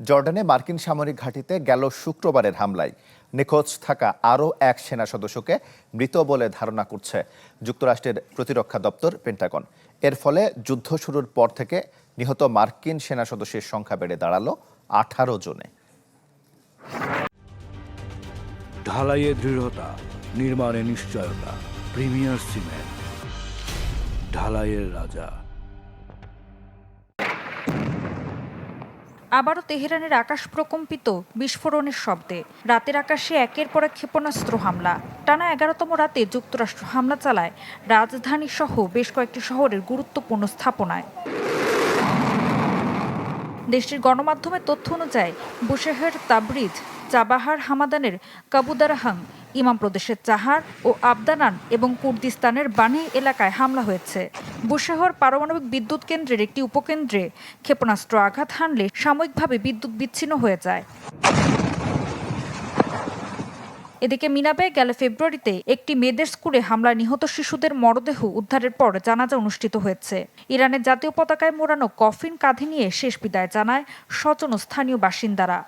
জর্ডানে মার্কিন সামরিক ঘাঁটিতে গেল শুক্রবারের হামলায় নিখোঁজ থাকা আরও এক সেনা সদস্যকে মৃত বলে ধারণা করছে যুক্তরাষ্ট্রের প্রতিরক্ষা দপ্তর পেন্টাগন। এর ফলে যুদ্ধ শুরুর পর থেকে নিহত মার্কিন সেনা সদস্যের সংখ্যা বেড়ে দাঁড়ালো 18 জনে। ঢালাইয়ে দৃঢ়তা, নির্মাণে নিশ্চয়তা, প্রিমিয়ার সিমেন্ট, ঢালাইয়ের রাজা। আবারও তেহরানের আকাশ প্রকম্পিত বিস্ফোরণের শব্দে রাতের আকাশে একের পর এক ক্ষেপণাস্ত্র হামলা। টানা 11তম রাতে যুক্তরাষ্ট্র হামলা চালায় রাজধানী সহ বেশ কয়েকটি শহরের গুরুত্বপূর্ণ স্থাপনায়। দেশটির গণমাধ্যমের তথ্য অনুযায়ী বুশেহের তাবরিজ, চাবাহার হামাদানের কাবুদারাহাং, ইমাম প্রদেশের চাহার ও আবদানান এবং কুর্দিস্তানের বানি এলাকায় হামলা হয়েছে। বুশেহর পারমাণবিক বিদ্যুৎ কেন্দ্রের একটি উপকেন্দ্রে ক্ষেপণাস্ত্র আঘাত হানলে সাময়িকভাবে বিদ্যুৎ বিচ্ছিন্ন হয়ে যায়। এদিকে মিনাবে গেল ফেব্রুয়ারিতে একটি মেয়েদের স্কুলে হামলায় নিহত শিশুদের মরদেহ উদ্ধারের পর জানাজা অনুষ্ঠিত হয়েছে। ইরানের জাতীয় পতাকায় মোড়ানো কফিন কাঁধে নিয়ে শেষ বিদায় জানায় স্বজন ও স্থানীয় বাসিন্দারা।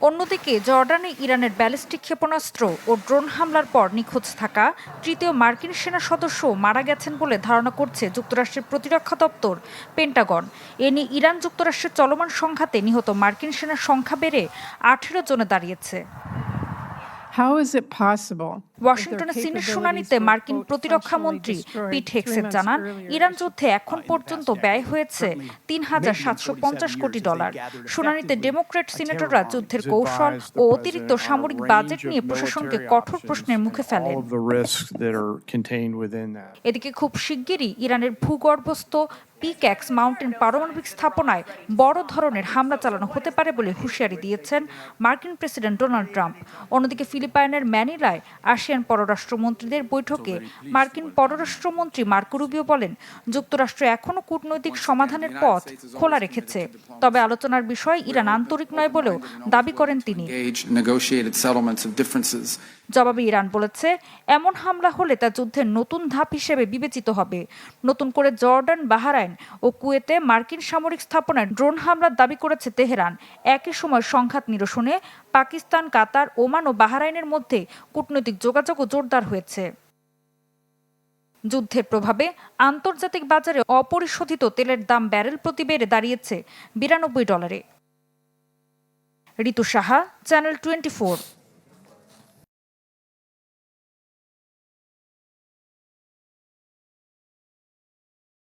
অন্যদিকে জর্ডানে ইরানের ব্যালিস্টিক ক্ষেপণাস্ত্র ও ড্রোন হামলার পর নিখোঁজ থাকা তৃতীয় মার্কিন সেনা সদস্য মারা গেছেন বলে ধারণা করছে যুক্তরাষ্ট্রের প্রতিরক্ষা দপ্তর পেন্টাগন। এ নিয়ে ইরান যুক্তরাষ্ট্রের চলমান সংঘাতে নিহত মার্কিন সেনার সংখ্যা বেড়ে 18 জনে দাঁড়িয়েছে। ওয়াশিংটনে সিনেট শুনানিতে মার্কিন প্রতিরক্ষা মন্ত্রী পিট হেগসেট জানান, ইরান যুদ্ধে এখন পর্যন্ত ব্যয় হয়েছে $3,750 কোটি। শুনানিতে ডেমোক্র্যাট সিনেটররা যুদ্ধের কৌশল ও অতিরিক্ত সামরিক বাজেট নিয়ে প্রশাসনকে কঠোর প্রশ্নের মুখে ফেলেন। এদিকে খুব শিগগিরই ইরানের ভূগর্ভস্থ পিক্যাক্স মাউন্টেন পারমাণবিক স্থাপনায় বড় ধরনের হামলা চালানো হতে পারে বলে হুঁশিয়ারি দিয়েছেন মার্কিন প্রেসিডেন্ট ডোনাল্ড ট্রাম্প। অন্যদিকে ফিলিপাইনের ম্যানিলায় আসিয়ান পররাষ্ট্রমন্ত্রীদের বৈঠকে মার্কিন পররাষ্ট্রমন্ত্রী মার্কো রুবিও বলেন, যুক্তরাষ্ট্র এখনও কূটনৈতিক সমাধানের পথ খোলা রেখেছে, তবে আলোচনার বিষয় ইরান আন্তরিক নয় বলেও দাবি করেন তিনি। জবাবে ইরান বলেছে, এমন হামলা হলে তা যুদ্ধের নতুন ধাপ হিসেবে বিবেচিত হবে। নতুন করে জর্ডান, বাহরাইন ও কুয়েতে মার্কিন সামরিক স্থাপনায় ড্রোন হামলার দাবি করেছে তেহরান। একই সময় সংঘাত নিরসনে পাকিস্তান, কাতার, ওমান ও বাহরাইনের মধ্যে কূটনৈতিক যোগাযোগও জোরদার হয়েছে। যুদ্ধের প্রভাবে আন্তর্জাতিক বাজারে অপরিশোধিত তেলের দাম ব্যারেল প্রতি বেড়ে দাঁড়িয়েছে $92। ঋতু সাহা, চ্যানেল 24।